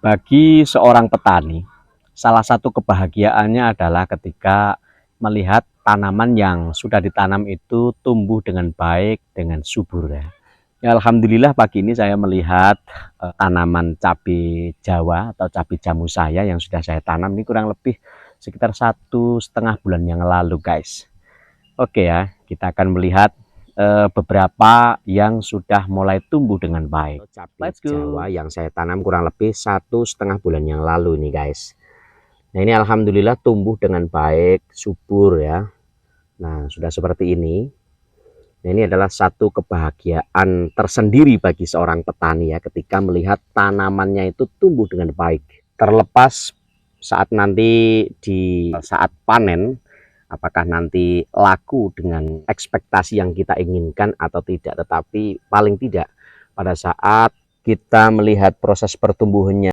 Bagi seorang petani, salah satu kebahagiaannya adalah ketika melihat tanaman yang sudah ditanam itu tumbuh dengan baik, dengan subur ya. Ya, alhamdulillah pagi ini saya melihat tanaman cabai Jawa atau cabai jamu saya yang sudah saya tanam ini kurang lebih sekitar 1,5 bulan yang lalu, guys. Oke ya, kita akan melihat beberapa yang sudah mulai tumbuh dengan baik. Cabai Jawa yang saya tanam kurang lebih 1,5 bulan yang lalu nih, guys. Nah, ini alhamdulillah tumbuh dengan baik, subur ya. Nah, sudah seperti ini. Nah, ini adalah satu kebahagiaan tersendiri bagi seorang petani ya, ketika melihat tanamannya itu tumbuh dengan baik. Terlepas saat nanti di saat panen, apakah nanti laku dengan ekspektasi yang kita inginkan atau tidak, tetapi paling tidak pada saat kita melihat proses pertumbuhannya